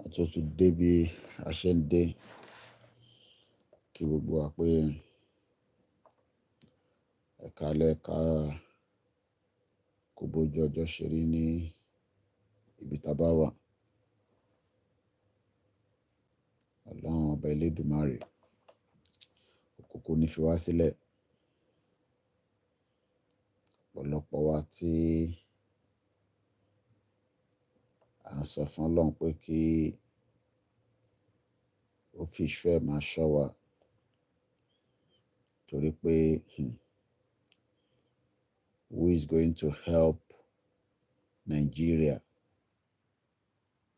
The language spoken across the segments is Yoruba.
àtúntò dé bí a ṣe ń dé kí gbogbo wa pé ẹ̀kaalẹ́ kó bójú ọjọ́ ṣe rí ní ibi tá a bá wà. Ọlọ́run ọba Elédùmarè kò ní fi wá sílẹ̀. Ọ̀pọ̀lọpọ̀ wa tí à ń sọ fún Ọlọ́run pé kí ó fi ìṣọ́ ẹ̀ máa ṣọ́ wa torí pé who is going to help Nigeria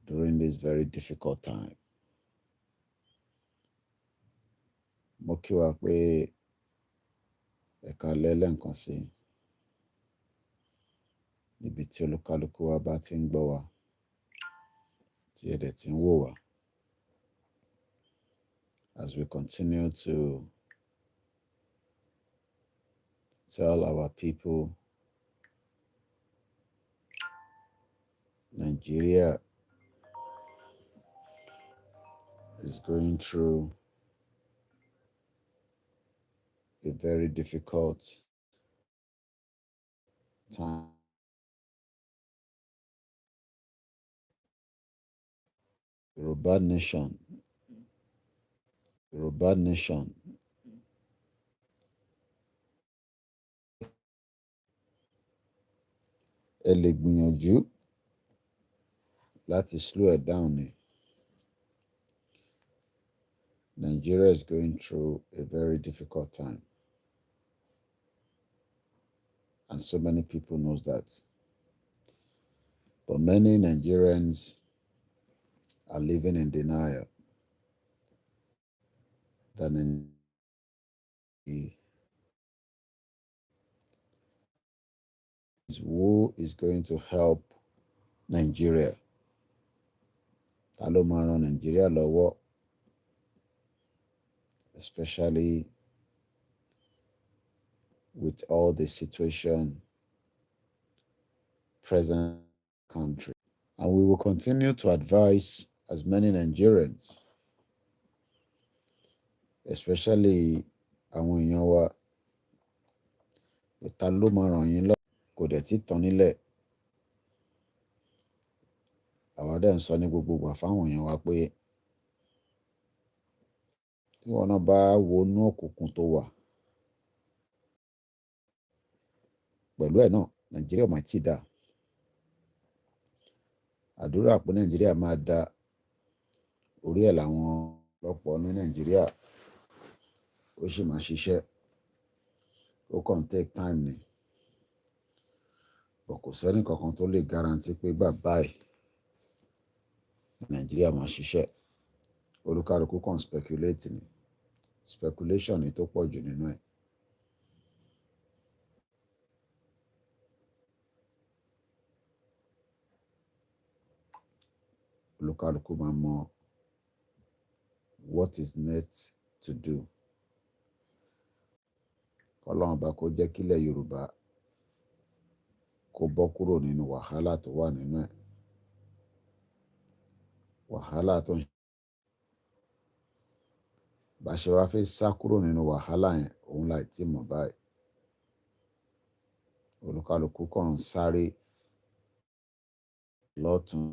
during this very difficult time? Mo kí wa pé ẹ̀kaalẹ́ lẹ́ẹ̀kan sí níbi tí olúkálùkù wa bá ti ń gbọ́ wa tí ẹ dẹ̀ ti ń wò wá. As we continue to tell our people, Nigeria is going through a very difficult time. Yoruba nation, ẹ lè gbìyànjú láti slow it down ni. Nigeria is going through a very difficult time. And so many people knows that. But many Nigerians are living in denial that who is going to help Nigeria? Ta ló máa ran Nigeria lọ́wọ́? Especially with all the situation present in the country. And we will continue to advise as many Nigerians, especially àwọn èèyàn wa, ta ló máa ràn yín lọ́wọ́ kò dẹ̀ tí tán nílẹ̀. Àwa dẹ̀ ń sọ ní gbogbo ìgbà fáwọn èèyàn wa pé tí wọn náà bá wọnú òkùnkùn tó wà, pẹ̀lú ẹ̀ náà Nàìjíríà ò máa tí ì dá. Àdúrà pé Nàìjíríà máa dá, orí ẹ̀ làwọn ọ̀pọ̀lọpọ̀ ní Nàìjíríà ó sì máa ṣiṣẹ́. Ó kàn take time ni. But kò sẹ́ni kankan tó lè guarantee pé báyìí Nàìjíríà máa ṣiṣẹ́. Olúkálùkù kàn speculate ni. Speculation ni tó pọ̀ jù nínú ẹ̀. Olúkálùkù máa mọ what is next to do. Ọlọ́run bá kó jẹ́ kílẹ̀ Yorùbá kó bọ́ kúrò nínú wàhálà tó wà nínú ẹ̀. Wàhálà tó ń bá ṣe wá fẹ́ sá kúrò nínú wàhálà yẹn, òun láì tí mọ̀ báyìí. Olúkálùkù kàn ń sáré lọ́tùn.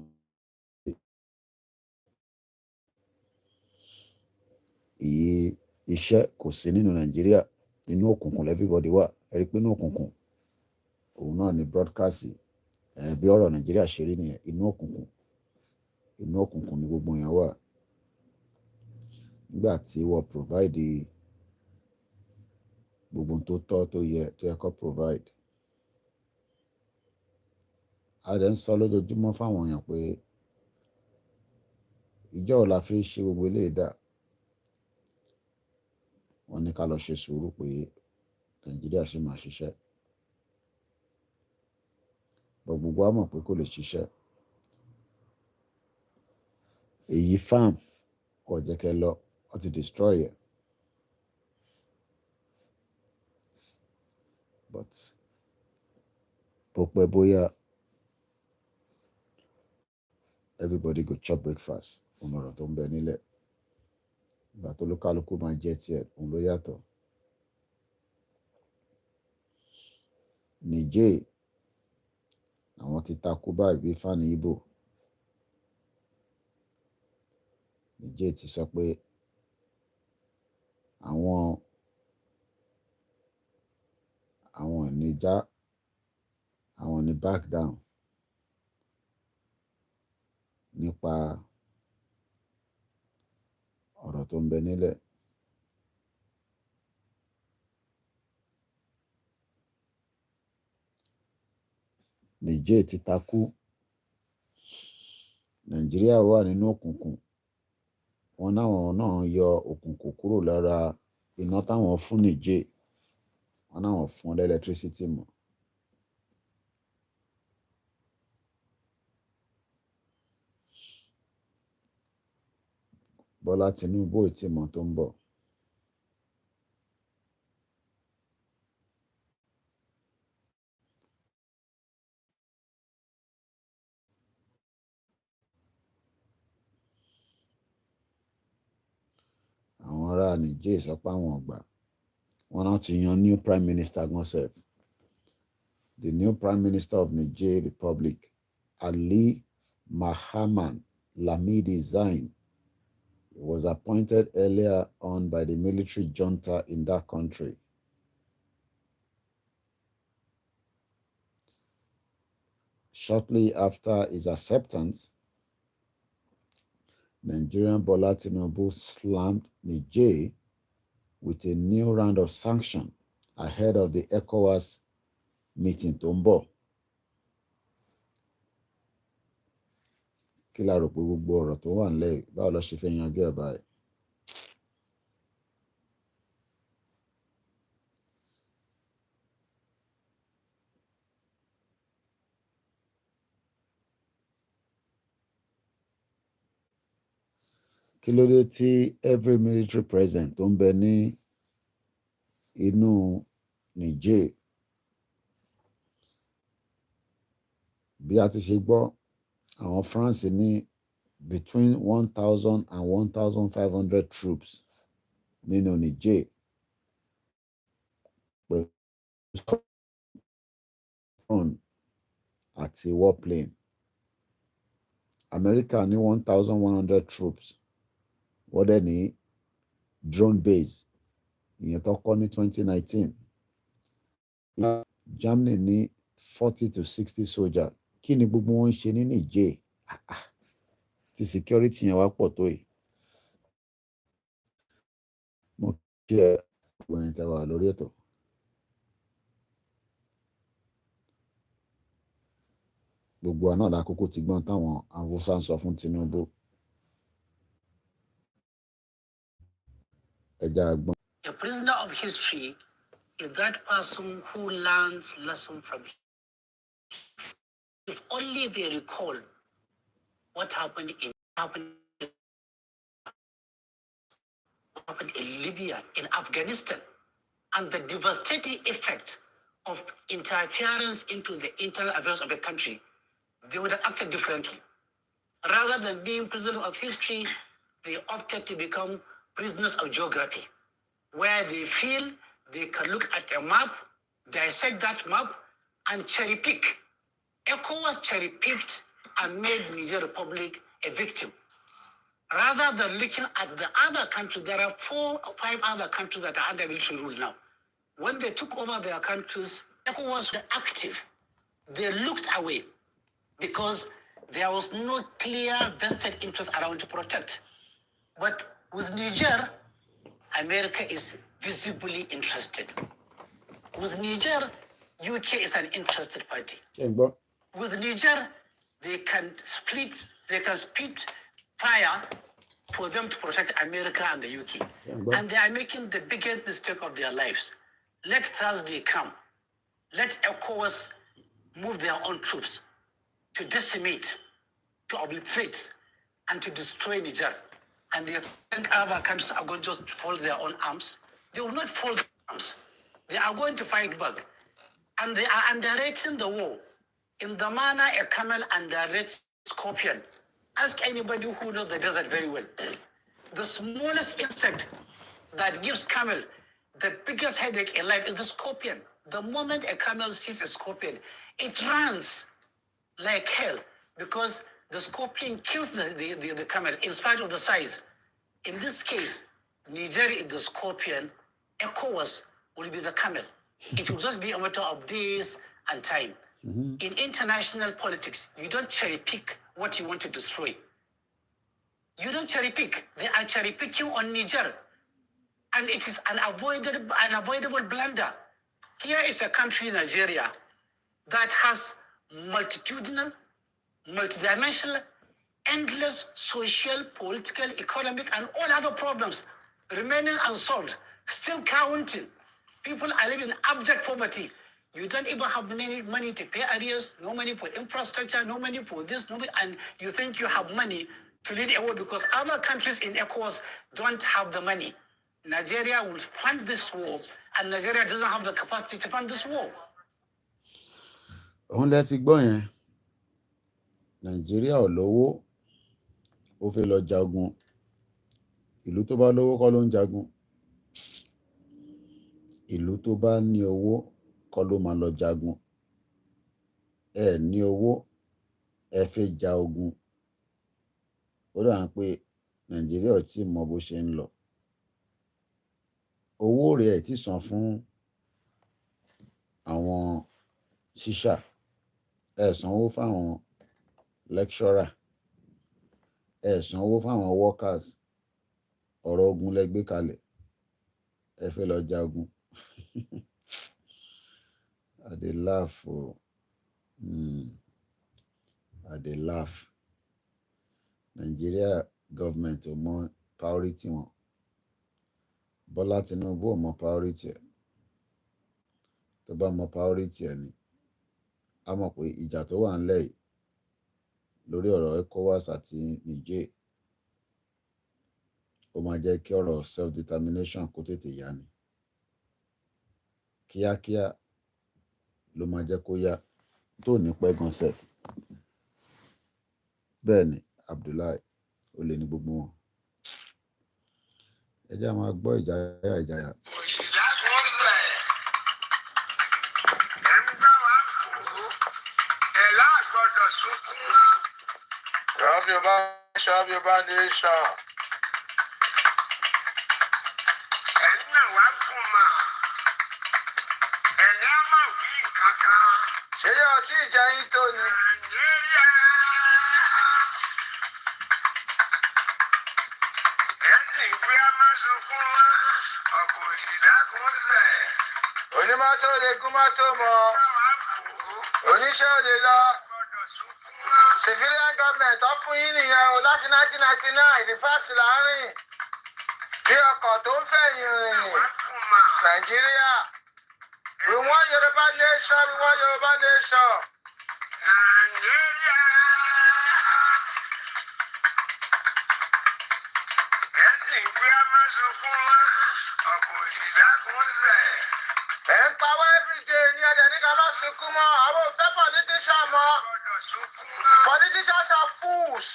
Iṣẹ́ kò sí nínú Nàìjíríà. Inú òkùnkùn everybody wà. Ẹ rí pé inú òkùnkùn òun náà ni broadcast bí ọ̀rọ̀ Nàìjíríà ṣe rí nìyẹn. Inú òkùnkùn ni gbogbo èèyàn wà. Nígbà tí wọ́n provide gbogbo tó tọ́ tó yẹ kó provide. A dẹ̀ ń sọ lójoojúmọ́ fáwọn èèyàn pé ìjọ́ wo la fi ṣe gbogbo eléyìí dà. Wọ́n ní ká lọ ṣe sùúrù pé Nàìjíríà ṣì máa ṣiṣẹ́. But gbogbo wa mọ̀ pé kò lè ṣiṣẹ́. Èyí farm kò jẹ́ kẹ́ lọ, wọ́n ti destroy ẹ̀. But bó pẹ́ bóyá everybody go chop breakfast òun ọ̀rọ̀ tó ń bẹ nílẹ̀ ìgbà tó lókàlùkù máa jẹ tiẹ̀ òun ló yàtọ̀. Niger àwọn ti takú báyìí bí fani Ìgbò. Niger ti sọ pé àwọn ò ní já àwọn ò ní back down nípa ọ̀rọ̀ tó ń bẹ nílẹ̀. Niger ti takú, Nàìjíríà wà nínú òkùnkùn, wọn náwọn náà yọ òkùnkùn kúrò lára iná táwọn fún Niger, wọn náwọn fún electricity mọ́. Bọ́lá Tinubu ò tí mọ̀ tó ń bọ̀. Àwọn ará Niger sọ pé àwọn ọ̀gbà wọn náà ti yan new prime minister gan sef. The new prime minister of Niger Republic, Ali Mahaman Lamidi Zain, was appointed earlier on by the military junta in that country. Shortly after his acceptance, Nigerian Bola Tinubu slammed Niger with a new round of sanctions ahead of the Ecowas meeting tó ń bọ̀. Kí la rò pé gbogbo ọ̀rọ̀ tó wà nílẹ̀ báwo ló ṣe fẹ́ yanjú ẹ̀ báyìí? Kí ló dé tí every military president tó ń bẹ ní inú Niger, bí a ti ṣe gbọ́, àwọn France ní between 1,000 and 1,500 troops nínú Niger pẹ̀lú drone àti warplane. America ní 1,100 troops, wọ́n dẹ̀ ní drone base ìyẹn tó kọ́ ní 2019. Germany ní 40 to 60 soldiers. Kí ni gbogbo wọn ń ṣe ní Niger tí security yẹn wá pọ̀ tó yìí? Mo kí ẹ gbogbo ẹ̀yin tẹ́ wà lórí ètò. Gbogbo àná lákòókò ti gbọ́n táwọn Haúsá ń sọ fún Tinubu. Ẹja gbọ́n. A prisoner of history is that person who learns lesson from him. If only they recall what happened in Libya, in Afghanistan, and the devastating effect of interference into the internal affairs of a country, they would have acted differently. Rather than being prisoners of history, they opted to become prisoners of geography, where they feel they can look at a map, dissect that map, and cherry pick. Ecowas cherry picked and made Niger Republic a victim. Rather than looking at the other countries, there are 4 or 5 other countries that are under military rule now. When they took over their countries, Ecowas was active. They looked away because there was no clear vested interest around to protect. But with Niger, America is visibly interested. With Niger, UK is an interested party. With Niger, they can split fire for them to protect America and the UK. And they are making the biggest mistake of their lives. Let Thursday come. Let Ecowas move their own troops to decimate, to obliterate, and to destroy Niger. And they think other countries are going to just fold their own arms. They will not fold their arms. They are going to fight back. And they are underrating the war in the manner a camel underrates scorpion. Ask anybody who knows the desert very well. The smallest insect that gives camel the biggest headache in life is the scorpion. The moment a camel sees a scorpion, it runs like hell because the scorpion kills the camel in spite of the size. In this case, Niger is the scorpion, Ecowas will be the camel. It will just be a matter of days and time. In international politics, you don't cherry pick what you want to destroy. You don't cherry pick. They are cherry picking on Niger. And it is an unavoidable blunder. Here is a country, Nigeria, that has multitudinal, multidimensional, endless social, political, economic, and all other problems remaining unsolved, still counting. People are living in abject poverty. You don't even have money to pay arrears, no money for infrastructure, no money for this, no money, and you think you have money to lead a war because other countries in ECOWAS don't have the money. Nigeria will fund this war, and Nigeria doesn't have the capacity to fund this war. Òun lẹ ti gbọ́ yẹn, Nàìjíríà ò lówó, ó fẹ́ lọ jagun. Ìlú tó bá lówó kọ́ ló ń jagun. Ìlú tó bá ní owó kọ́ ló máa lọ jagun. Ẹ ní owó, ẹ fẹ́ ja ogun. Ó dà pé Nàìjíríà ò tí mọ bó ṣe ń lọ. Owó rẹ̀ ẹ̀ tí san fún àwọn ṣíṣà. Ẹ sanwó fáwọn lecturer. Ẹ sanwó fáwọn workers. Ọ̀rọ̀ ogun lẹ gbé kalẹ̀. Ẹ fẹ́ lọ jagun. I dey laugh o. I dey laugh. Nigeria government ò mọ priority wọn. Bọ́lá Tinubu ò mọ priority ẹ̀. Tó bá mọ priority ẹ̀ ni, a mọ̀ pé ìjà tó wà ńlẹ̀ yìí lórí ọ̀rọ̀ ECOWAS àti Niger, ó máa jẹ́ kí ọ̀rọ̀ self-determination kó tètè yá ni. Kíákíá ló máa jẹ́ kó yá tó ní pẹ́ gan sef. Bẹ́ẹ̀ ni Abdullahi, ó lè ní gbogbo wọn. Ẹ jẹ́ á máa gbọ́ ìjayà. Yoruba nation. Ẹ̀nà wá kùn mà. Ẹ̀nà máa wí kankan. Ṣé yóò tí ì jẹ́ yín tó ni? Nàìjíríà. Ẹ sì gbé amásùnkún wá. Ọkọ̀ òṣìdákùn sẹ̀. Onímọ́tò lè gún mọ́tò mọ́. Oníṣẹ́ ò lè lọ. Civilian government tó fún yín nìyẹn o láti 1999 rìfáàsì láàrin bí ọkọ̀ tó ń fẹ̀yìn rìn Nàìjíríà. We want Yoruba nation, we want Yoruba nation. Nàìjíríà. Ẹ sì ń gbé amásùnkún wá, ọkọ̀ òṣìdákùn sẹ̀. Ẹ ń pawọ́ everyday ní ẹ̀dẹ̀ ní ká má sunkún mọ́, àwọn ò fẹ́ politician mọ́. Politicians are fools.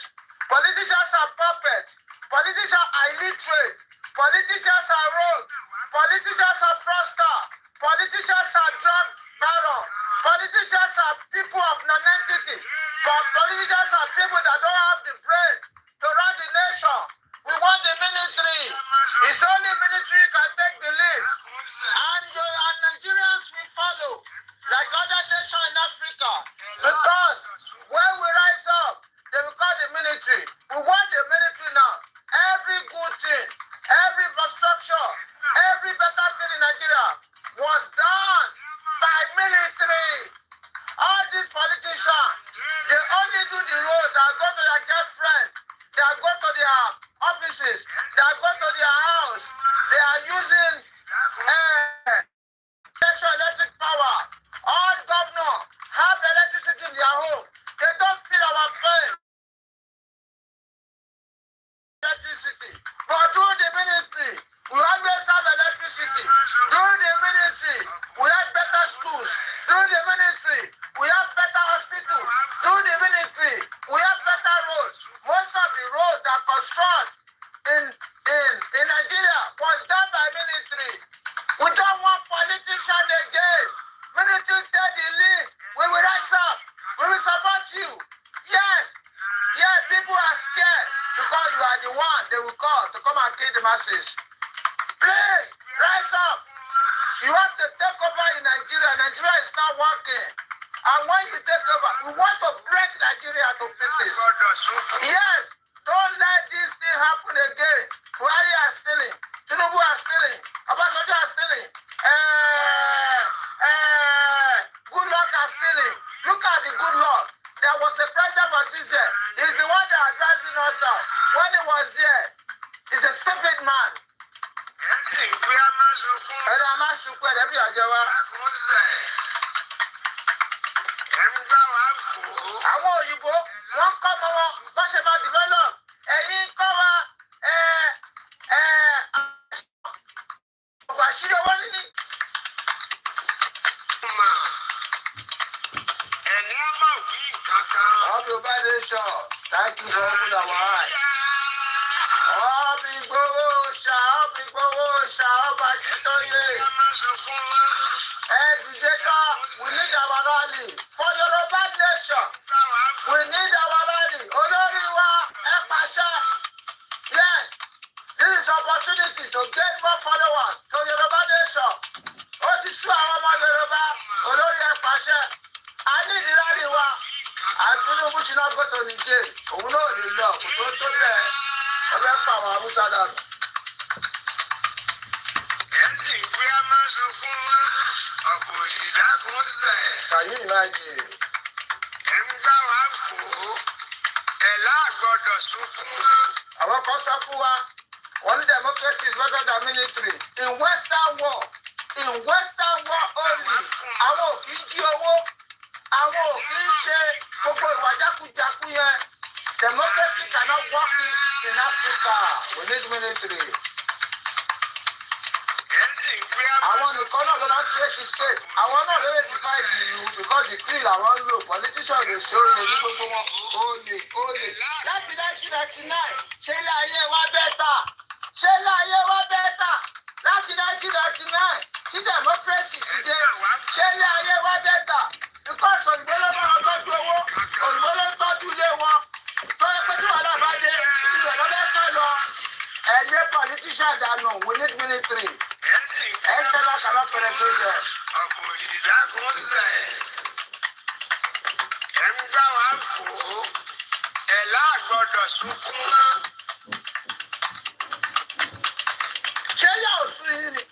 Politicians are puppets. Politicians are illiterate. Politicians are rogue. Politicians are fraudsters. Politicians are drug barons. Politicians are people of non-entity. But politicians are people that don't have the brain to run the nation. We want the military. It's only military can take the lead. And Nigerians will follow like other nations in Africa. Because when we rise up, they will call the military. We want the military now. Every good thing, every infrastructure, every better thing in Nigeria was done by military. All these politicians, they only do the road. They go to their girlfriend. They go to their offices. They go to their house. They are using electric power. All governors have electricity in their home. They don't feel our pain. Electricity. But through the military, we always have electricity. Through the military, we have better schools. Through the military, we have better hospitals. Through the military, we have better roads. you are the one they will call to come and kill the masses. Please, rise up. You have to take over in Nigeria. Nigeria is not working. And when you take over, we want to break Nigeria to pieces. Yes, don't let this thing happen again. Buhari are stealing. Tinubu are stealing. Obasanjo are stealing. Good luck are stealing. Look at the good luck. There was a president was there. He's the one that advising us now. When he was there, he's a stupid man. And I'm not sure where every Ajawa. Àwọn òyìnbó wọ́n kọ́ mọ́ wọn bá ṣe máa develop. Ẹ̀yin kọ́ wa ọ̀gbà àṣírí owó níní. Ẹni á máa wí kankan. Yorùbá nation, thank you for opening our eyes. Ọ̀bí gbowó ṣá, ọba Akíntóyè. Educator, we need our rally. For Yoruba nation, we need our rally. Olórí wa, ẹ pàṣẹ. Yes, this is opportunity to get more followers to Yoruba nation. Ó ti sú àwọn ọmọ Yorùbá, olórí ẹ pàṣẹ. A ní ìdílé wa. Tinubu should not go to Niger. Òun náà lè lọ, kò tó bẹ́ẹ̀. Ọbẹ̀ pa àwọn Haúsá dànù. Ẹ̀sìn ìwé a máa sunkún wá, ọ̀pọ̀ òṣìdákùn sẹ̀. Kàyí ìmájì. Ẹ̀ ń gbá wa kó, ẹ̀ láàgbọ́dọ̀ sunkún wá. Àwọn kan sọ fún wa, wọ́n ní democracy is better than military. In Western war only, àwọn ò kì í jí owó. Àwọn ò kì í ṣe gbogbo ìwà jákujàku yẹn. Democracy cannot work in Africa. We need military. Àwọn nìkan náà ló náà create state. Àwọn náà ló lè divide ìlú because the creed làwọn ń lò. Politicians lè ṣe olè ní gbogbo wọn. Olè. Láti 1999, ṣé ilé ayé wa bẹ́tà? Láti 1999, tí democracy ti dé, ṣé ilé ayé wa bẹ́tà? Because òyìnbó ló máa tọ́jú owó, òyìnbó ló tọ́jú ilé wọn. Tó yẹ pé tí wàhálà bá dé, ibẹ̀ ló fẹ́ sá lọ. Ẹ̀yẹ politician dànù, we need military. External cannot penetrate them. Ọ̀pọ̀ ìdákùn sẹ̀. Ẹ̀ ń gbá wa kó. Ẹ̀ láàgbọ́dọ̀ sunkún náà. Ṣé yà ò sí yín ni?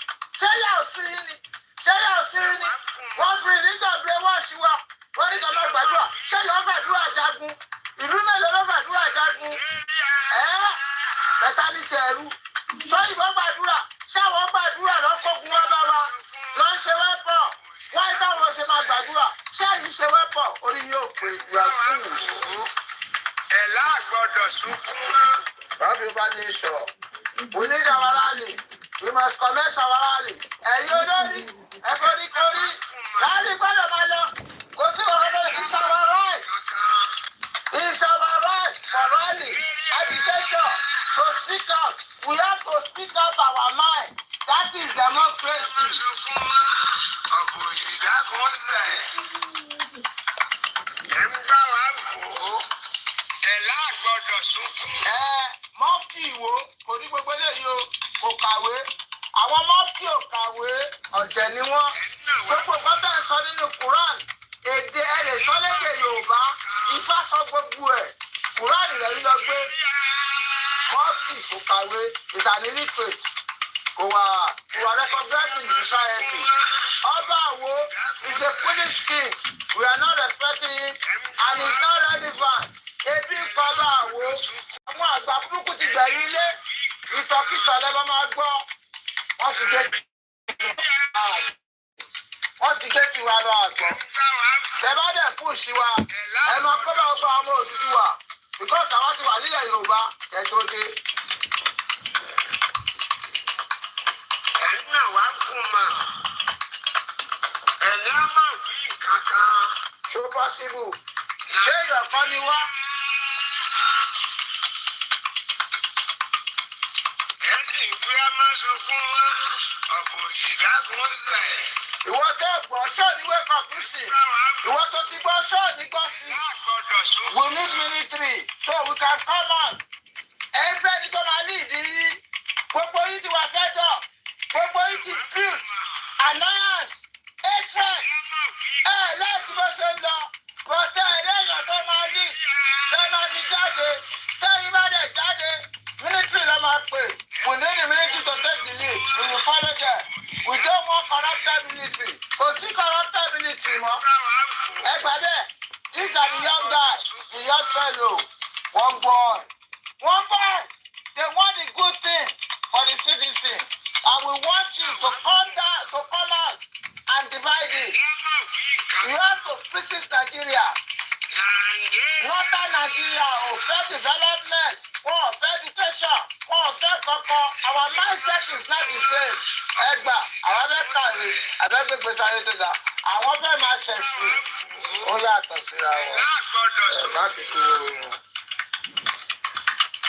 Wọ́n fi ìdíjọ́ gbé wọ́n ṣí wa. Wọ́n ní kí wọ́n gbàdúrà. Ṣé yóò fàdúrà jagun? Ìlú mélòó ló fàdúrà jagun? Bẹ̀tà ní tẹ̀rù. Ṣé ìbọn gbàdúrà? Ṣé àwọn gbàdúrà lọ́kọ̀ọ́gun wọn bá wa? Lọ́ ń ṣe wẹ́pọ̀. Wọ́n táwọn ṣe máa gbàdúrà. Ṣé èyí ṣe wẹ́pọ̀? Orí yóò pè ìgbà fún ìṣòro. Ẹ̀ láàgbọ́dọ̀ sunkún náà. Bábí bá ní sọ. We need our rally. We must commence our rally. Ẹ̀yin olórí, ẹ foríkorí. Rally gbọ́dọ̀ máa lọ. Kò sí ọ̀rọ̀ it's our right. It's our right for rally, agitation, to speak out. We have to speak out our mind. That is democracy. Ọ̀pọ̀ ìdákùn sẹ̀. Ẹ̀ ń gbá wa kó. Ẹ̀ láàgbọ́dọ̀ sunkún. Mọ́fì ìwò kò ní gbogbo eléyìí o, kò kàwé. Àwọn mọ́fì ò kàwé, ọ̀jẹ̀ ni wọ́n. Gbogbo kọ́tà ń sọ nínú Quran. Èdè ẹ̀rẹ̀ sọ́lẹ́dẹ̀ Yorùbá. Ifá sọ gbogbo ẹ̀. Quran rẹ̀ ń lọ gbé. Mọ́fì kò kàwé, is an illiterate. Kò wà recognized in society. Ọba Àwo is a foolish king. We are not respecting him and he is not relevant. Ebi ń pa Ọba Àwo. Àwọn àgbà burúkú ti gbẹ̀yìn ilé. Ìtọ̀kìtọ̀ lẹ́bàá máa gbọ́. Wọ́n ti gé tiwa lọ àgbọ̀. Tẹ̀bá dẹ̀ push wa. Ẹ máa kọ́ bá ọgbà ọmọ Odùduwà. Because àwọn ti wà nílẹ̀ Yorùbá kẹ́ tó dé. Ẹ̀yin náà wá kún mọ́. Ẹ̀yin á máa wí kankan. Ṣó possible? Ṣé ìyọ̀kọ́ ni wá? Ẹ̀sìn ìwé a máa sunkún wá. Ọ̀pọ̀ ìdákùn sẹ̀. Ìwọ tó gbọ́ ṣọ́ọ̀nì wake up sí. Ìwọ tó ti gbọ́ ṣọ́ọ̀nì gbọ́ sí. We need military so we can come out. Ẹ Gbogbo yìí ti wà fẹ́ dọ̀. Gbogbo yìí ti build. Annoyance. Hatred. Lẹ́yìn bó ṣe ń lọ. Bọ̀dé ẹ̀rẹ́yìn tó máa ní. Tó máa fi jáde. Tẹ́yìn bá dẹ̀ jáde. Military ló máa pè. We need the military to take the lead. We will follow them. We don't want corrupted military. Kò sí corrupted military mọ́. Ẹ gbà bẹ́ẹ̀. These are the young guys, the young fellow. One boy. One boy. They want the good thing for the citizen. And we want you to come out and divide it. You have to pieces Nigeria. Northern Nigeria or fair development or fair education or fair koko. Our mindset is not the same. Egba, our better, I beg you, Besayeda. I want very much. Ó yàtọ̀ síra wọn. Ẹ má fi kú oorun.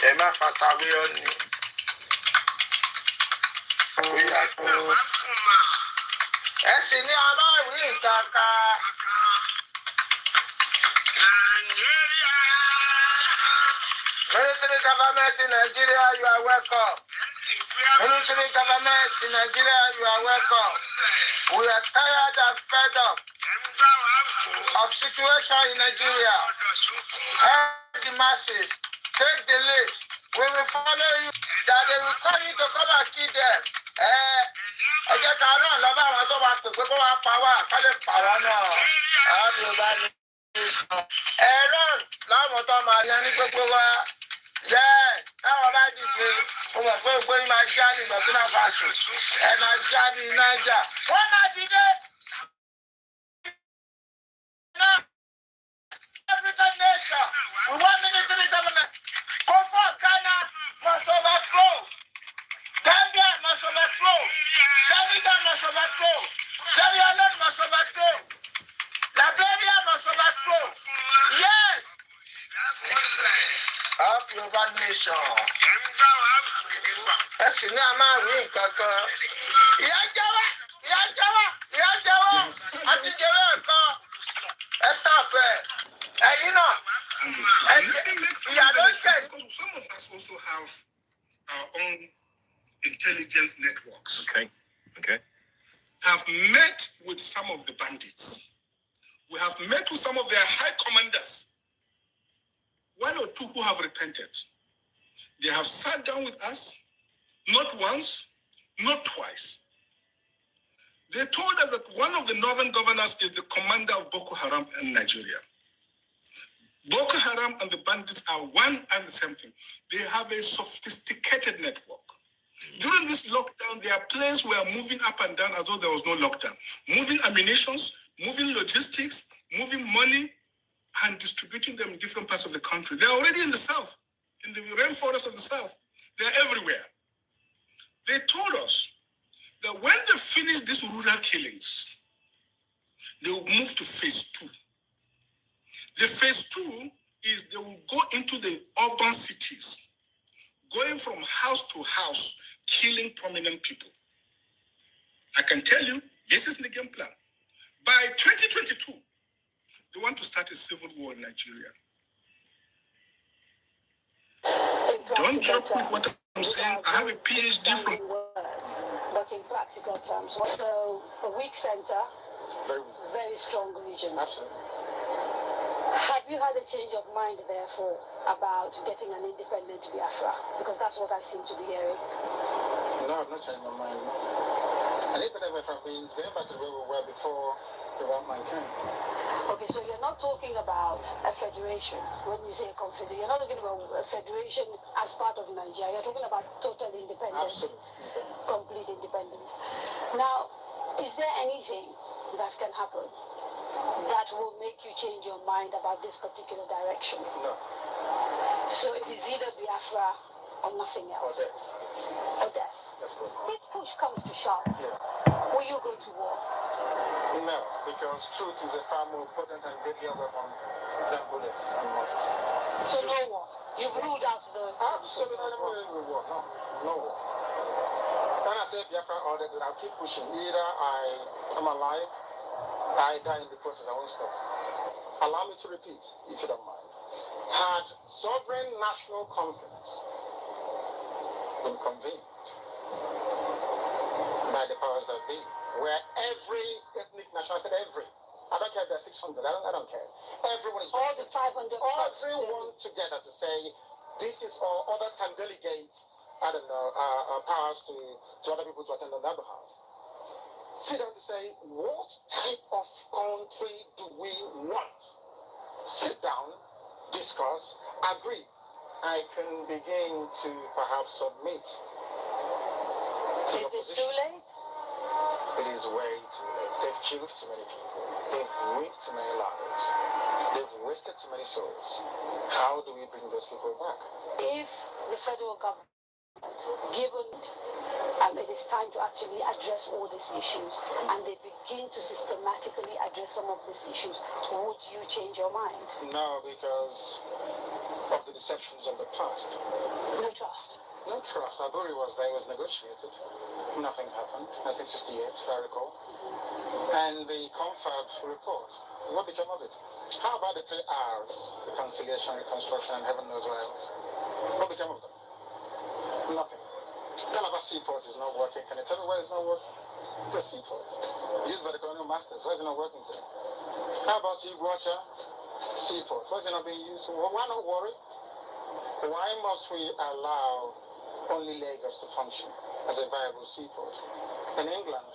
Ẹ má fatawé ọ́ni. Ó yàtọ̀. Ẹ sì ní aláìwí nǹkan ká. Military government in Nigeria, you are welcome. Military government in Nigeria, you are welcome. We are tired and fed up of situation in Nigeria. Help the masses. Take the lead. We will follow you. That they will call you to come and kill them. Ẹ jẹ́ ká rán lọ́wọ́ àwọn tó wà pè pé kó wá pa wá ká lè pa wá náà. Àwọn Yorùbá ní ẹ̀rọ láwọn tó máa yan ní gbogbo wa. Táwọn bá dìde, mo mọ̀ pé ògbóyin máa já ní Burkina Faso. Ẹ máa já ní Niger. Wọ́n máa dìde. African nation, we want military government. Confront Ghana must overthrow. Gambia must overthrow. Senegal must overthrow. Sierra Leone must overthrow. Liberia must overthrow. Yes. Help Yoruba nation. Ẹ sì ní a máa rí nǹkan kan. Ìyá jẹ́ wá. Àti jẹ́wọ́ ẹ̀kọ́. Ẹ stop ẹ̀. You know, because some of us also have our own intelligence networks. Okay. Have met with some of the bandits. We have met with some of their high commanders. One or two who have repented. They have sat down with us, not once, not twice. They told us that one of the northern governors is the commander of Boko Haram in Nigeria. Boko Haram and the bandits are one and the same thing. They have a sophisticated network. During this lockdown, their planes were moving up and down as though there was no lockdown. Moving ammunitions, moving logistics, moving money, and distributing them in different parts of the country. They're already in the south, in the rainforest of the south. They're everywhere. They told us that when they finish these rural killings, they will move to phase 2. The phase 2 is they will go into the urban cities, going from house to house, killing prominent people. I can tell you, this is the game plan. By 2022, they want to start a civil war in Nigeria. Don't joke with what I'm saying. I have a PhD from... But in practical terms, so a weak center, very strong regions. Absolutely. Have you had a change of mind, therefore, about getting an independent Biafra? Because that's what I seem to be hearing. No, I've not changed my mind. An independent Biafra means going back to where we were before the white man came. Okay, so you're not talking about a federation when you say a confederation. You're not talking about a federation as part of Nigeria. You're talking about total independence. Absolutely. Complete independence. Now, is there anything that can happen that will make you change your mind about this particular direction? No. So it is either Biafra or nothing Or else. death. Or death. That's good. If push comes to shove, Yes. will you go to war? No, because truth is a far more potent and deadlier weapon than bullets and mortars. So no war. You've ruled out the... Absolutely no war. No war. When I say Biafra order, then I'll keep pushing. Either I am alive, I die in the process, I won't stop. Allow me to repeat, if you don't mind. Had sovereign national conference been convened by the powers that be, where every ethnic national, I said every, I don't care if there's 600, I don't care. Everyone is all the 500. everyone together to say, this is all, others can delegate, I don't know, powers to other people to attend on their behalf. Sit down to say, what type of country do we want? Sit down, discuss, agree. I can begin to perhaps submit to Is it too late? It is way too late. They've killed too many people. They've ruined too many lives. They've wasted too many souls. How do we bring those people back? If the federal government, given it is time to actually address all these issues, and they begin to systematically address some of these issues, would you change your mind? No, because of the deceptions of the past. No trust. No trust. Aburi was there, was negotiated. Nothing happened. 1968, I recall. And the confab report, what became of it? How about the 3 R's? Reconciliation, reconstruction, and heaven knows what else. What became of them? Nothing. Calabar Seaport is not working. Can you tell me why it's not working? It's a seaport. Used by the colonial masters. Why is it not working today? How about Iguacha Seaport? Why is it not being used? Well, why not worry? Why must we allow only Lagos to function as a viable seaport? In England,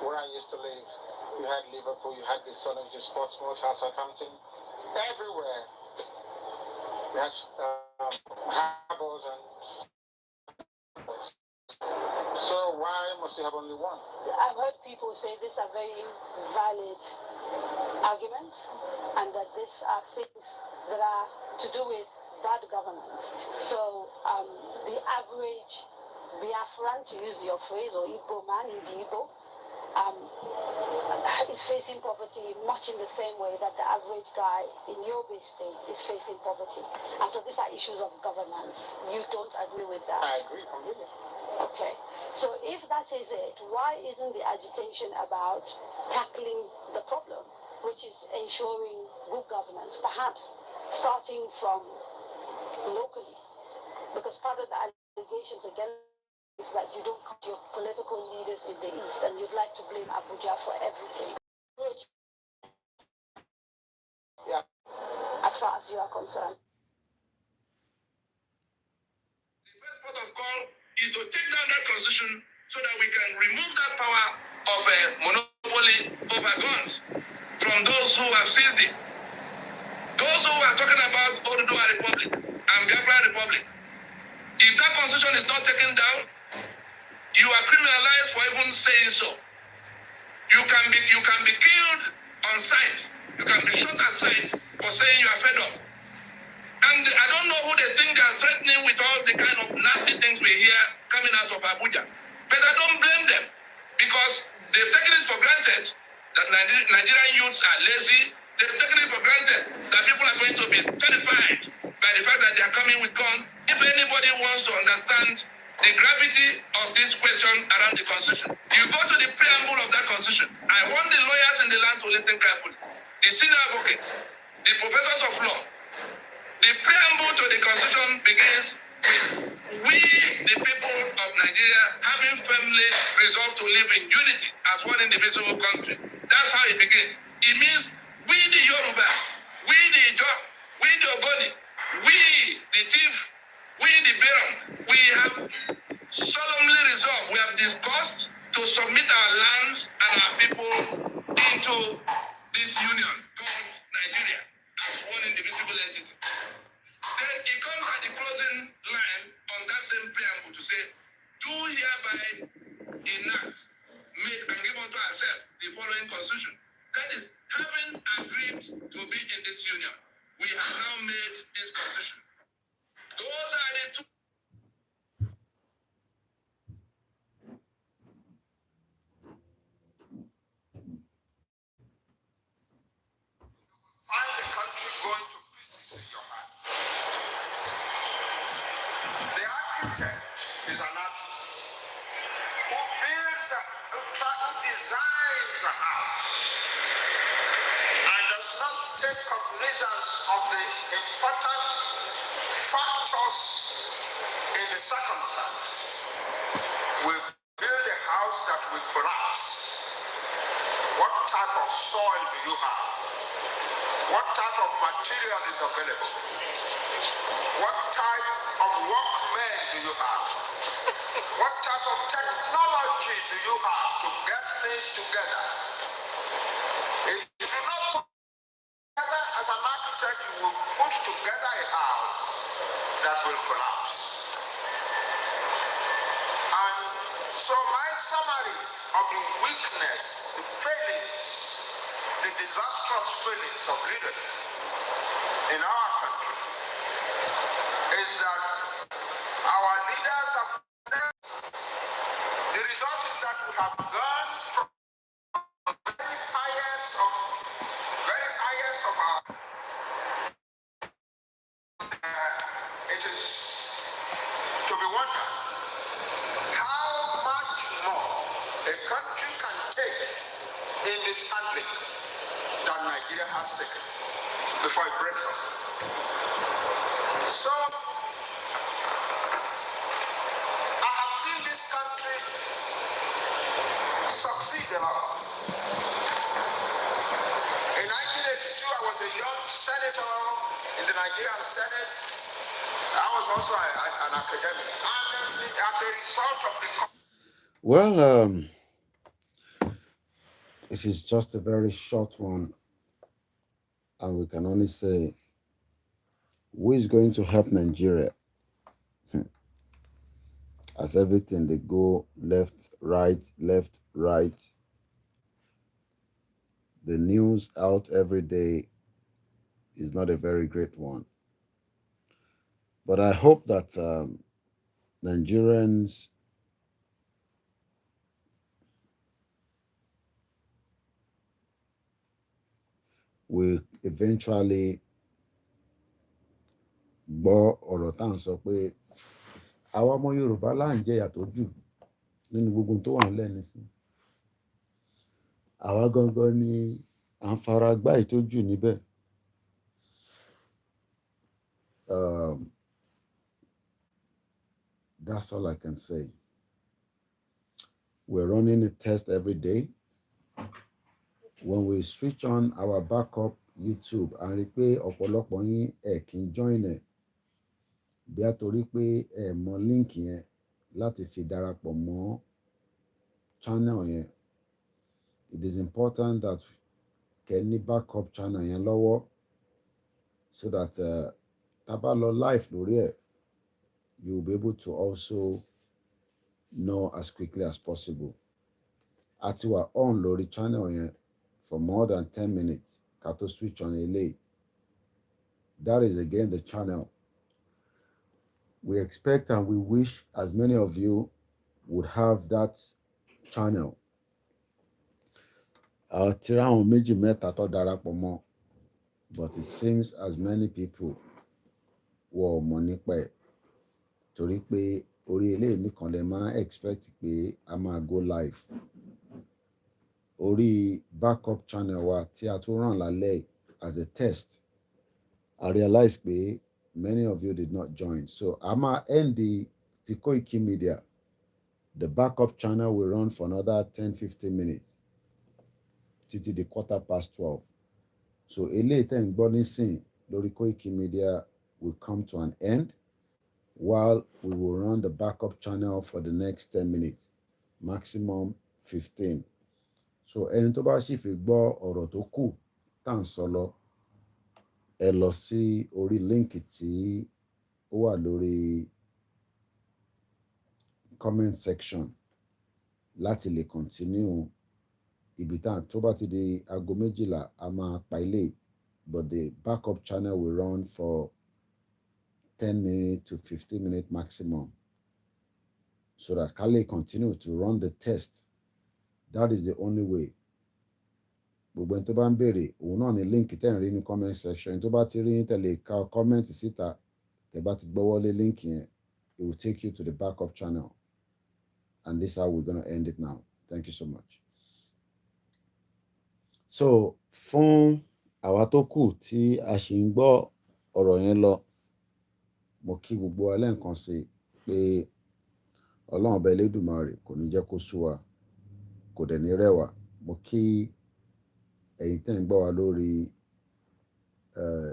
where I used to live, you had Liverpool, you had the Sonage, Portsmouth, Southampton, everywhere. You had harbors and so why must you have only one? I've heard people say these are very valid arguments, and that these are things that are to do with bad governance. So the average Biafran, to use your phrase, or Igbo man in the Igbo, is facing poverty much in the same way that the average guy in Yobe State is facing poverty. And so these are issues of governance. You don't agree with that? I agree completely. Okay. So if that is it, why isn't the agitation about tackling the problem, which is ensuring good governance, perhaps starting from locally? Because part of the allegations against is that you don't cut your political leaders in the East, and you'd like to blame Abuja for everything. Yeah. As far as you are concerned. The first port of call is to take down that constitution so that we can remove that power of a monopoly over guns from those who have seized it. Those who are talking about Oduduwa Republic and Biafra Republic, if that constitution is not taken down, you are criminalized for even saying so. You can be killed on sight. You can be shot at sight for saying you are fed up. And I don't know who they think they are threatening with all the kind of nasty things we hear coming out of Abuja. But I don't blame them, because they've taken it for granted that Nigerian youths are lazy. They've taken it for granted that people are going to be terrified by the fact that they are coming with guns. If anybody wants to understand the gravity of this question around the Constitution, you go to the preamble of that Constitution. I want the lawyers in the land to listen carefully. The senior advocates, the professors of law. The preamble to the Constitution begins with we, the people of Nigeria, having firmly resolved to live in unity as one indivisible country. That's how it begins. It means we, the Yoruba, we, the Ijo, we, the Ogoni, we, the Tiv, we, the Biram, we have solemnly resolved, we have discussed to submit our lands and our people into this union called Nigeria as one indivisible entity. Then it comes at the closing line on that same preamble to say, do hereby enact, make, and give unto ourselves the following constitution. That is, having agreed to be in this union, we have now made this constitution. Those are the two. Find the country going to pieces in your hand. The architect is an artist who builds who designs a house and does not take cognizance of the important factors in the circumstance. soil do you have? What type of material is available? What type of workmen do you have? What type of technology do you have to get things together? If you do not put together as an architect, you will put together a house that will collapse. And so my summary of the weakness, the failings, the disastrous failings of leadership in our country is that our leaders have, the result is that we have gone from the very highest of our, it is to be wondered how much more a country can take in mishandling that Nigeria has taken before it breaks up. So, I have seen this country succeed a lot. In 1982, I was a young senator in the Nigerian Senate. I was also an academic. And as a result of the... Well, this is just a very short one, and we can only say, who is going to help Nigeria? As everything, they go left, right, left, right. The news out every day is not a very great one. But I hope that Nigerians will eventually gbọ́ ọ̀rọ̀ tá à ń sọ pé àwa ọmọ Yorùbá là ń jẹyà tó jù nínú gbogbo tó wà nílẹ̀ nísìn. Àwa gangan ni à ń fara gbá èyí tó jù níbẹ̀. That's all I can say. We're running a test every day. When we switch on our backup YouTube, a rí pé ọ̀pọ̀lọpọ̀ yín ẹ̀ kì í join ẹ̀ bí a torí pé ẹ̀ mọ link yẹn láti fi darapọ̀ mọ́ channel yẹn. It is important that kẹ́ ní backup channel yẹn lọ́wọ́ so that tá bá lọ live lórí ẹ̀, you will be able to also know as quickly as possible. Àti wà on lórí channel yẹn for more than 10 minutes ká tó switch on eléyìí. That is again the channel. We expect and we wish as many of you would have that channel. Tí ráwọn méjì mẹ́ta tó darapọ̀ mọ́, but it seems as many people wọ mọ̀ nípa ẹ̀ torí pé orí eléyìí nìkan lè máa expect pé a máa go live. Orí backup channel wa tí a tún ràn lálẹ́ as a test, I realized pé many of you did not join. So I might end the Koiki Media. The backup channel will run for another 10-15 minutes títí di 12:15. So eléyìí tẹ́ ń gbọ́ nísìn lórí Koiki Media will come to an end while we will run the backup channel for the next 10 minutes, maximum 15. So ẹni tó bá sì fi gbọ́ ọ̀rọ̀ tó kù tá à ń sọ lọ, ẹ lọ sí orí líǹkì tí ó wà lórí comment section láti lè continue ibi tá tó bá ti di aago 12 a máa pa ilé, but the backup channel will run for 10 minutes to 15 minutes maximum so that ká lè continue to run the test. That is the only way. Gbogbo ẹni tó bá ń béèrè òun náà ni líǹkì tẹ́ ń rí ní comment section. Tó bá ti rí ní tẹ̀lé ka comment síta, tẹ́ bá ti gbọ́wọ́lé líǹkì yẹn, it will take you to the backup channel. And this is how we're going to end it now. Thank you so much. So fún àwa tó kù tí a ṣì ń gbọ́ ọ̀rọ̀ yẹn lọ, mo kí gbogbo wa lẹ́ẹ̀kan sí pé Ọlọ́run ọba Elédùmarè kò ní jẹ́ kó sú wa, kò dẹ̀ ní rẹ̀ wá. Mo kí ẹ̀yin tẹ́ ń gbọ́ wa lórí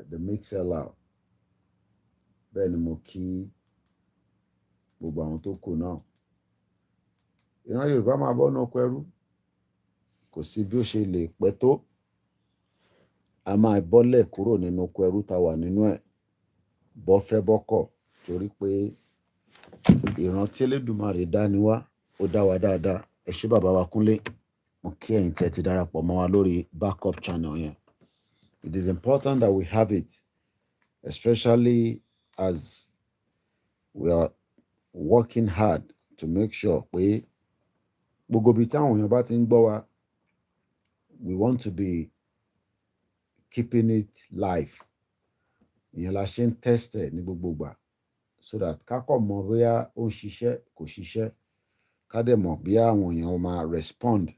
the mixlr, bẹ́ẹ̀ ni mo kí gbogbo àwọn tó kù náà. ìran Yorùbá máa bọ́ náà pẹ́rú, kò sí bí ó ṣe lè pẹ́ tó, a máa bọ́lẹ̀ kúrò nínú oko ẹrú tá wà nínú ẹ̀, bọ́ fẹ́ bọ́kọ̀, torí pé ìran tí Elédùmarè dá ni wá, ó dá wa dáadáa. Ẹ ṣé bàbá wa Kúnlé, mo kí ẹ̀yin tí ẹ ti darapọ̀ mọ́ wa lórí backup channel yẹn. It is important that we have it, especially as we are working hard to make sure pé gbogbo ibi táwọn èèyàn bá ti ń gbọ́ wa, we want to be keeping it live. Ìyẹn la ṣe ń test ẹ̀ ní gbogbo ìgbà, so that ká kọ̀ mọ̀ bóyá ó ń ṣiṣẹ́ kò ṣiṣẹ́, ká dẹ̀ mọ̀ bí àwọn èèyàn máa respond.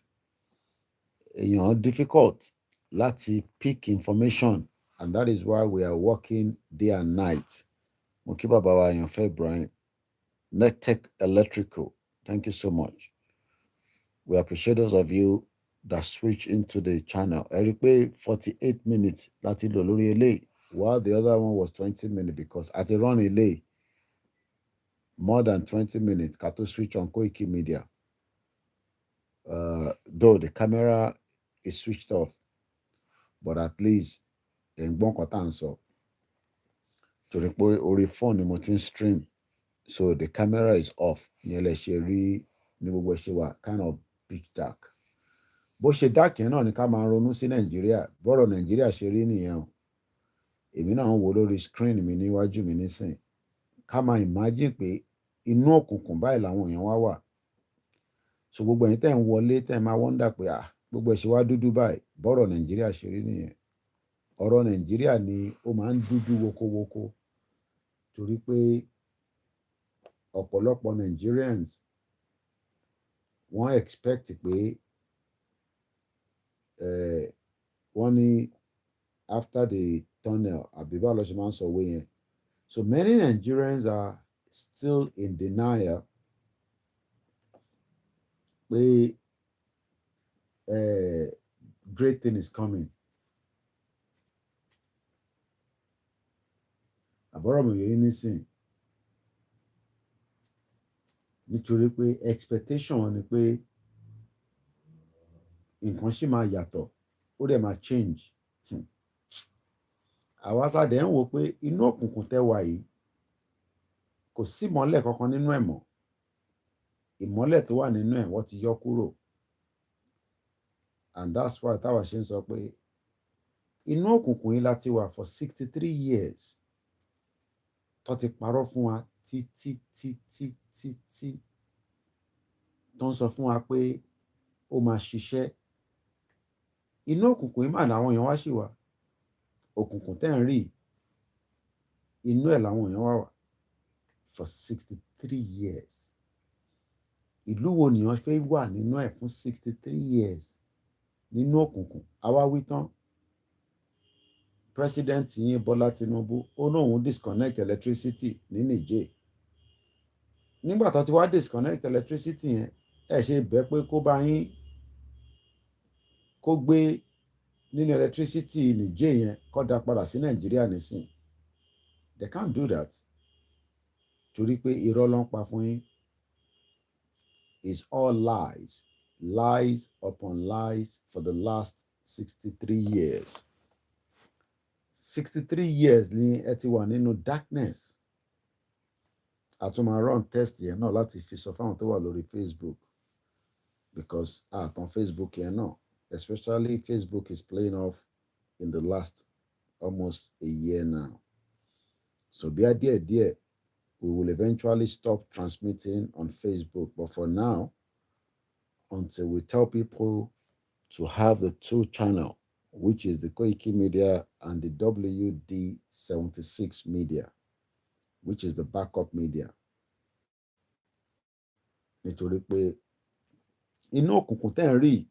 Èèyàn difficult láti pick information, and that is why we are working day and night. Mo kí bàbá wa Àyànfẹ́ Ibrahim, Netech Electrical, thank you so much. We appreciate those of you that switch into the channel. Ẹ rí i pé 48 minutes láti lò lórí eléyìí, while the other one was 20 minutes, because at a run eléyìí more than 20 minutes ká tó switch on Koiki Media. Though the camera is switched off, but at least ẹ̀ ń gbọ́ nǹkan tá à ń sọ, torí pé orí phone ni mo ti ń stream, so the camera is off. Ìyẹn lẹ ṣe rí ní gbogbo ṣe wà kind of pitch dark. Bó ṣe dark yẹn náà ni ká máa ronú sí Nàìjíríà, bọ́rọ̀ Nàìjíríà ṣe rí nìyẹn o. Èmi náà ń wo lórí screen mi níwájú mi nísìn, ká máa imagine pé inú òkùnkùn báyìí làwọn èèyàn wá wà. So gbogbo ẹ̀yin tẹ́ ń wọlé tẹ́ máa wonder pé gbogbo ẹ̀ ṣe wá dúdú báyìí, bọ́rọ̀ Nàìjíríà ṣe rí nìyẹn. Ọ̀rọ̀ Nàìjíríà ni ó máa ń dúdú wokowoko, torí pé ọ̀pọ̀lọpọ̀ Nigerians wọ́n expect pé wọ́n ní after the tunnel, àbí báwo ló ṣe máa ń sọ òwe yẹn. So many Nigerians are still in denial pé great thing is coming. Àbọ̀rọ̀ mi yẹn nísìn, nítorí pé expectation wọn ni pé nǹkan ṣì máa yàtọ̀, ó dẹ̀ máa change. Àwa tá dẹ̀ ń wò pé inú òkùnkùn tẹ́ wà yìí kò sí ìmọ́lẹ̀ kankan nínú ẹ̀ mọ́, ìmọ́lẹ̀ tó wà nínú ẹ̀ wọ́n ti yọ kúrò, and that's why táwa ṣe ń sọ pé inú òkùnkùn yìí láti wà for 63 years tó ti parọ́ fún wa títí tó ń sọ fún wa pé ó máa ṣiṣẹ́. Inú òkùnkùn yìí mà làwọn èèyàn wá ṣì wà. Òkùnkùn tẹ́ ń rí inú ẹ̀ làwọn èèyàn wá wà for 63 years. Ìlú wo nìyàn fẹ́ wà nínú ẹ̀ fún 63 years nínú òkùnkùn? Àwa wí tán, president yín Bọ́lá Tinubu ó lóun disconnect electricity ní Niger. Nígbà tó ti wá disconnect electricity yẹn, ẹ ṣe bẹ̀ pé kó bá yín kó gbé nínú electricity Niger yẹn kó dá padà sí Nàìjíríà nísìn. They can't do that, torí pé irọ́ ló ń pa fún yín. It's all lies, lies upon lies for the last 63 years. 63 years ni ẹ ti wà nínú darkness. A tún máa run test yẹn náà láti fi sọ fáwọn tó wà lórí Facebook, because àtàn Facebook yẹn náà, especially Facebook is playing off in the last almost a year now. So bí a díẹ̀, we will eventually stop transmitting on Facebook, but for now, until we tell people to have the two channel, which is the Koiki Media and the WD76 Media, which is the backup media. Nítorí pé inú òkùnkùn tẹ́ ń rí,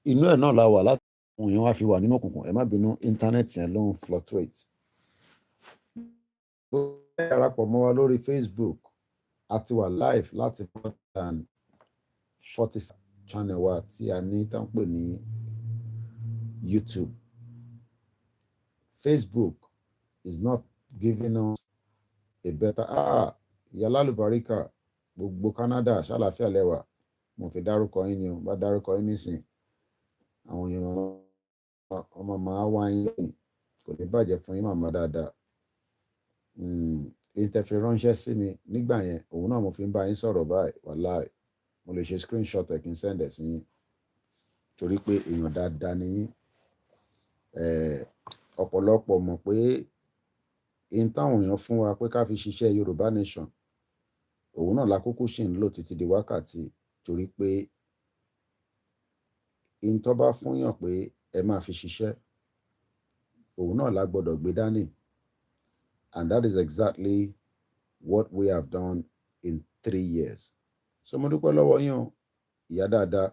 inú ẹ̀ náà la wà láti àwọn èèyàn wá fi wà nínú òkùnkùn. Ẹ má bínú, internet yẹn ló ń fluctuate. Ẹ darapọ̀ mọ́ wa lórí Facebook, a ti wà live láti more than 40. channel wa tí a ní tá ń pè ní YouTube. Facebook is not giving us a better ìyá lálùbáríkà gbogbo Canada ṣàlàáfíà lẹ́wà mo fi dárúkọ yín ni o bá dárúkọ yín nísìn àwọn èèyàn ọmọ màá wá yín lẹ́yìn kò ní bàjẹ́ fún yín màmá dáadáa èyí tẹ́ fi ránṣẹ́ sí mi nígbà yẹn òun náà mo fi ń bá yín sọ̀rọ̀ báyìí wàláì mo lè ṣe screenshot ẹ̀ kí n send ẹ̀ sí yín torí pé èèyàn dáadáa ni yín ọ̀pọ̀lọpọ̀ mọ̀ pé in táwọn èèyàn fún wa pé ká fi ṣiṣẹ́ Yorùbá Nation òun náà lákòókò ṣì ń lò títí di wákàtí torí pé in tó bá fún yàn pé ẹ máa fi ṣiṣẹ́ òun náà la gbọ́dọ̀ gbé dání and that is exactly what we have done in 3 years. So mo dúpẹ́ lọ́wọ́ yín o ìyá dáadáa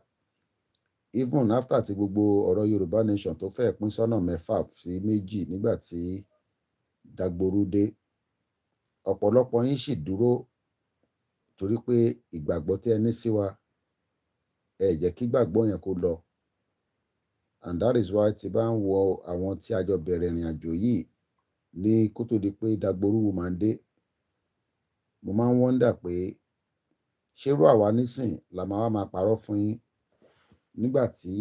even after ti gbogbo ọ̀rọ̀ Yorùbá Nation tó fẹ́ pín sọ́nà 6 sí 2 nígbà tí dagboru dé ọ̀pọ̀lọpọ̀ yín sì dúró torí pé ìgbàgbọ́ tí ẹ ní sí wa ẹ jẹ́ kí gbàgbọ́ yẹn kó lọ and that is why ti bá ń wo àwọn tí a jọ bẹ̀rẹ̀ ìrìn àjò yìí ní kó tó di pé dagboru máa ń dé mo máa ń wọ́ndà pé ṣérú àwa nísìn la máa parọ́ fún yín nígbà tí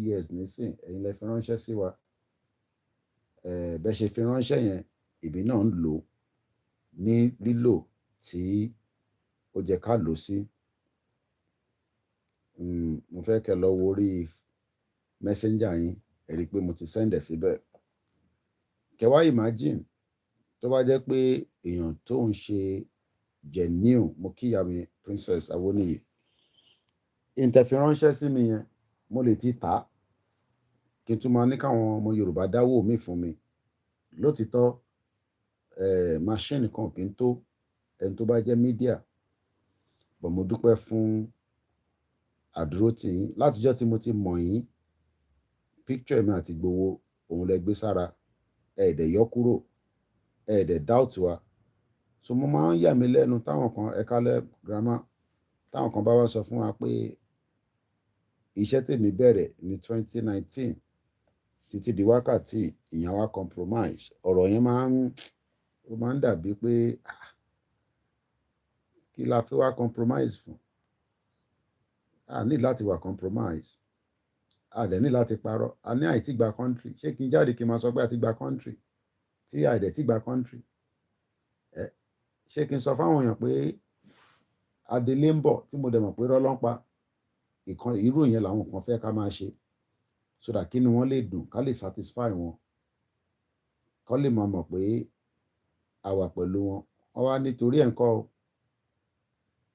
years nísìn ẹ̀yin lẹ fi ránṣẹ́ sí wa bẹ́ẹ̀ ṣe fi ránṣẹ́ yẹn èmi náà ń lò ní lílò tí ó jẹ́ ká lò sí mo fẹ́ kẹ́ lọ wo orí messenger yín ẹ rí i pé mo ti send ẹ̀ síbẹ̀ kẹ́ wá imagine tó bá jẹ́ pé èèyàn tó ń ṣe genuine mo kíyà mi Princess Awoniyi ìǹtẹ̀fi ránṣẹ́ sí mi yẹn mo lè ti tà á kí n tún máa ní káwọn ọmọ Yorùbá dáwó mi fún mi lótìtọ́ machine kan kì í tó ẹni tó bá jẹ́ mídíà bọ̀ mo dúpẹ́ fún àdúrótì yín látijọ́ tí mo ti mọ̀ yín picture mi àti Ìgbòho òun lẹ gbé sára ẹ̀ẹ́dẹ̀ yọ kúrò ẹ̀ẹ́dẹ̀ doubt wa so mo máa ń yà mí lẹ́nu táwọn kan ẹ̀ka lẹ́ grandma táwọn kan bá wá sọ fún wa pé iṣẹ́ tèmi bẹ̀rẹ̀ ní 2019 títí di wákàtí ìyẹn wá compromise ọ̀rọ̀ yẹn máa ń dàbí pé kí la fi wá compromise fún a ní láti wà compromise a dẹ̀ ní láti parọ́ a ní àìtí gba country ṣé kí n jáde kí n máa sọ pé a ti gba country tí àìdẹ̀ ti gba country ṣé kí n sọ fáwọn èèyàn pé adelé ń bọ̀ tí mo dẹ̀ mọ̀ pé rọ́lọ́pàá ìkan irú ìyẹn làwọn kan fẹ́ ká máa ṣe so that kí ni wọ́n lè dùn ká lè satisfy wọn kọ́ lè máa mọ̀ pé a wà pẹ̀lú wọn wọ́n wá nítorí ẹ̀ ń kọ́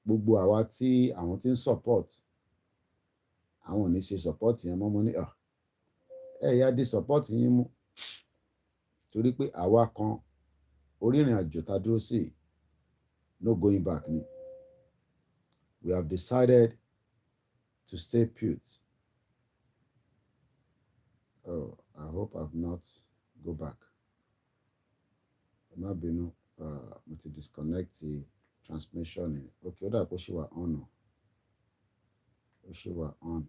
gbogbo àwa tí àwọn tí ń support àwọn ò ní ṣe support yẹn mọ́ ní yá di support yín mú torí pé àwa kan orí ìrìn àjò tá dúró sí no going back ni we have decided to stay put. I hope I've not go back. Má bínú mo ti disconnect the transmission ni okay ó dà pé ó ṣì wà on o ó ṣì wà on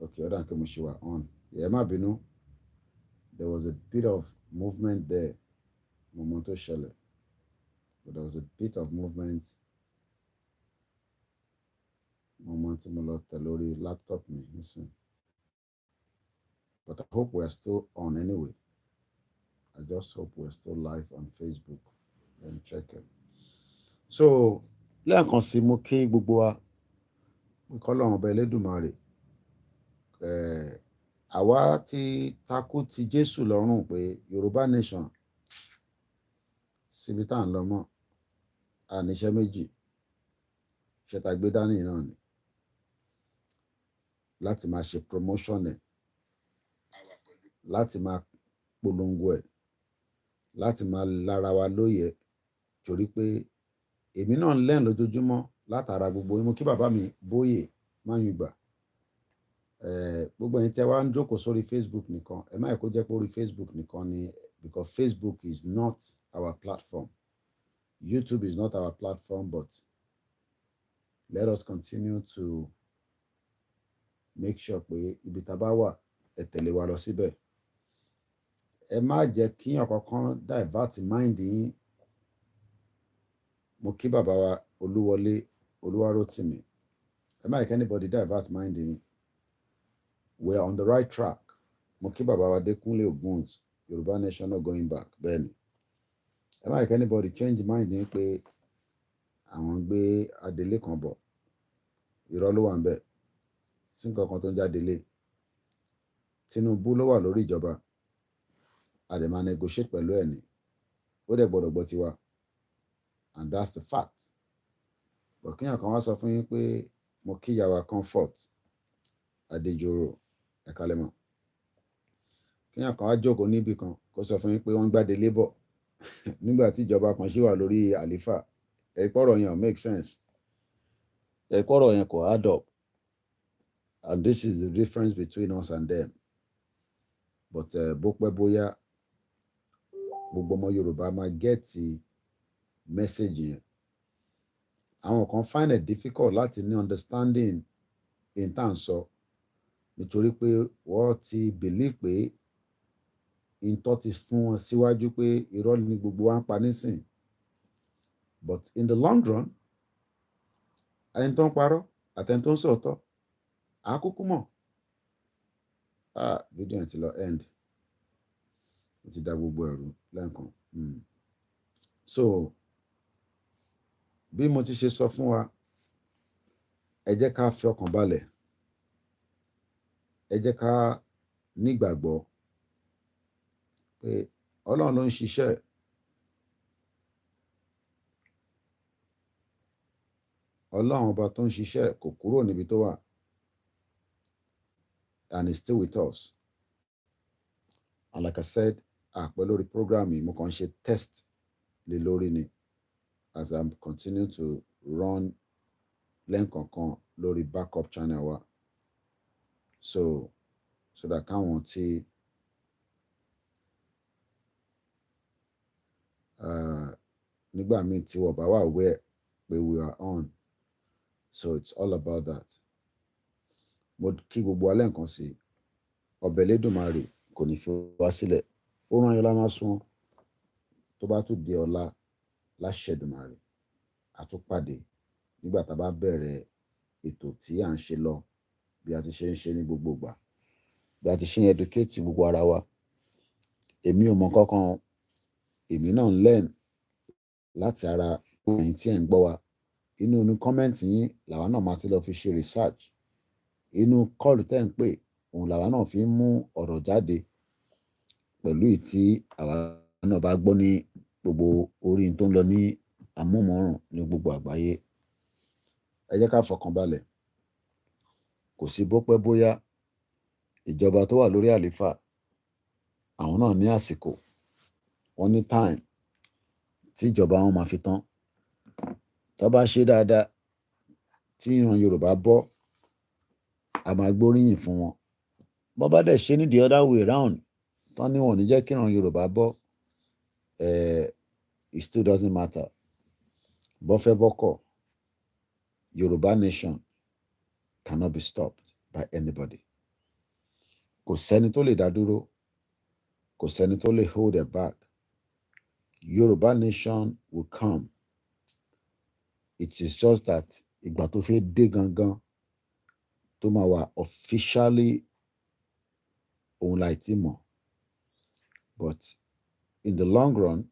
okay ó dà pé mo ṣì wà on má bínú there was a bit of movement there mo mọ tó ṣẹlẹ̀ but there was a bit of movement mo mọ tí mo lọ tẹ̀ lórí laptop mi nísìn but I hope we're still on anyway. I just hope we're still live on Facebook and check it. So lẹ́ẹ̀kan sí mo kí gbogbo wa kọ́ lọ́wọ́n ọba Elédùmarè àwa ti takú ti Jésù lọ́rùn pé Yorùbá Nation síbi tá à ń lọ mọ́ àníṣẹ́ méjì ṣẹta gbé dání náà ni láti máa ṣe promotion ẹ̀ láti máa polongo ẹ̀ láti máa lára wa lóye torí pé èmi náà ń lẹ́yìn lójoojúmọ́ látara gbogbo imú kí bàbá mi Bóyè Máyùgbà gbogbo ẹ̀yin tí ẹ wá ń jókòó sórí Facebook nìkan ẹ má yẹ kó jẹ́ pé orí Facebook nìkan ni because Facebook is not our platform YouTube is not our platform, but let us continue to make sure pé ibi tá a bá wà ẹ tẹ̀lé wa lọ síbẹ̀. Ẹ má jẹ́ kí ọ̀kankan divert mind yín. Mo kí bàbá wa Olúwọlé Olúwarótìmí. Ẹ má jẹ́ kí anybody divert mind yín. We are on the right track. Mo kí bàbá wa Dékúnlé Ògúns, Yorùbá Nation not going back. Bẹ́ẹ̀ni. Ẹ má jẹ́ kí anybody change mind yín pé àwọn gbé adelé kan bọ̀. Irọ́ ló wà ń bẹ̀. Sí nǹkan kan tó ń jádelé. Tinubu ló wà lórí ìjọba. A dẹ̀ máa negotiate pẹ̀lú ẹ̀ ní. Ó dẹ̀ gbọ́dọ̀ gbọ́ tiwa. And that's the fact. But kíyàn kan wá sọ fún yín pé mo kí ìyá wa Comfort Adéjọrò Ẹ̀kálẹ́mọ̀. Kíyàn kan wá jókòó níbì kan kó sọ fún yín pé wọ́n ń gbádé labour nígbà tí ìjọba kan ṣì wà lórí àlééfà. Ẹ̀pọ̀rọ̀ yẹn ò make sense. Ẹ̀pọ̀rọ̀ yẹn kò add up. And this is the difference between us and them. But bó pẹ́ bóyá gbogbo ọmọ Yorùbá máa gẹ́ẹ̀tì message yẹn. Àwọn kan find it difficult láti ní understanding in tá à ń sọ nítorí pé wọ́n ti believe pé ìtọ́ ti fún wọn síwájú pé irọ́ ni gbogbo wa ń pa nísìn. But in the long run, ẹni tó ń parọ́ àtẹni tó ń sọ̀tọ̀ àkókò mọ̀. Video yẹn ti lọ end. Ó ti dá gbogbo ẹ̀rù lẹ́ẹ̀kan. So bí mo ti ṣe sọ fún wa, ẹ jẹ́ ká fi ọkàn balẹ̀. Ẹ jẹ́ ká nígbàgbọ́ pé Ọlọ́run ló ń ṣiṣẹ́. Ọlọ́run ọba tó ń ṣiṣẹ́ kò kúrò níbi tó wà. And he's still with us. And like I said, pẹ̀lú lórí program yìí mo kàn ń ṣe test lé lórí ni as I'm continue to run lẹ́ǹkọ̀ọ̀kan lórí backup channel wa. So that káwọn tí nígbà míì tí wọ́n bá wà aware pé we are on. So it's all about that. Mo kí gbogbo wa lẹ́ǹkan sí. Ọbẹ̀ Elédùmarè kò ní fi wá sílẹ̀. Ó rán yín lá máa sún. Tó bá tún di ọ̀la láṣẹ Èdùmàrè a tún pàdé nígbà tá a bá bẹ̀rẹ̀ ètò tí à ń ṣe lọ bí a ti ṣe ń ṣe ní gbogbo ìgbà. Bí a ti ṣe ń educate gbogbo ara wa. Èmi ò mọ kankan. Èmi náà ń learn láti ara ẹ̀yin tí ẹ̀ ń gbọ́ wa. Inú comment yín làwa náà máa ti lọ fi ṣe research. Inú call tẹ́ ń pè òun làwa náà fi ń mú ọ̀rọ̀ jáde pẹ̀lú ìtí àwa náà bá gbọ́ ní gbogbo orí tó ń lọ ní amóhùnmáwòrán ní gbogbo àgbáyé. Ẹ jẹ́ ká fọkàn balẹ̀. Kò sí bó pẹ́ bóyá ìjọba tó wà lórí àlééfà àwọn náà ní àsìkò. Wọ́n ní time tí ìjọba wọn máa fi tán. Tó bá ṣe dáadáa tí ìran Yorùbá bọ́ a máa gbóríyìn fún wọn. Bó bá dẹ̀ ṣe ní the other way round tán ní wọn ò ní jẹ́ kí ìran Yorùbá bọ́ it still doesn't matter. Bó fẹ́ bọ́kọ̀ Yorùbá nation cannot be stopped by anybody. Kò sẹ́ni tó lè dá dúró. Kò sẹ́ni tó lè hold it back. Yorùbá nation will come. It is just that ìgbà tó fẹ́ dé gangan tó máa wà officially òun láì tí mọ̀. But in the long run,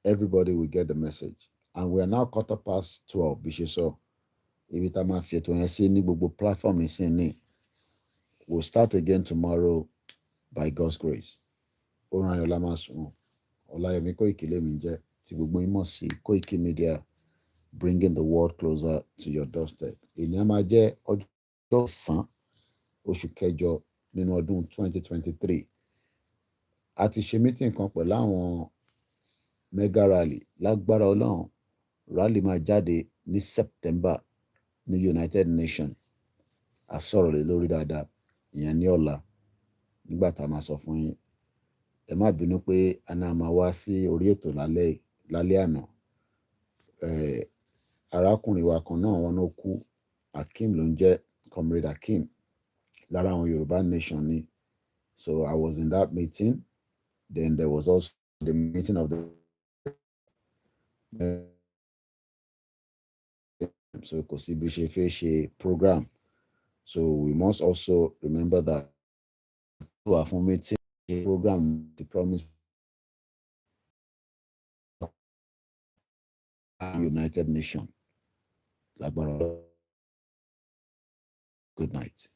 everybody will get the message. And we are now 12:15 bí ṣe sọ. Ibi tá máa fi ètò yẹn sí ní gbogbo platform ìsìn ní. We'll start again tomorrow by God's grace. Orin ayọ̀ la máa sùn. Ọláyẹmí Kóìkí lèmi jẹ́ tí gbogbo yín mọ̀ sí Kóìkí Media, bringing the world closer to your doorstep. Èyí á máa jẹ́ ọjọ́ 9 oṣù kẹjọ nínú ọdún 2023. A ti ṣe meeting kan pẹ̀lú àwọn mega rally lágbára Ọlọ́run. Rally máa jáde ní September ní United Nations. A sọ̀rọ̀ lé lórí dáadáa ìyẹn ní ọ̀la nígbà tá a máa sọ fún yín. Ẹ má bínú pé a náà máa wá sí orí ètò lálẹ́ àná arákùnrin wa kan náà wọn náà kú, Akeem ló ń jẹ́, Comrade Akeem, lára àwọn Yorùbá Nation ni. So I was in that meeting. Then there was also the meeting of the so kò sí bí ṣe fẹ́ ṣe program. So we must also remember that to our fún meeting program the promise United Nation. Good night.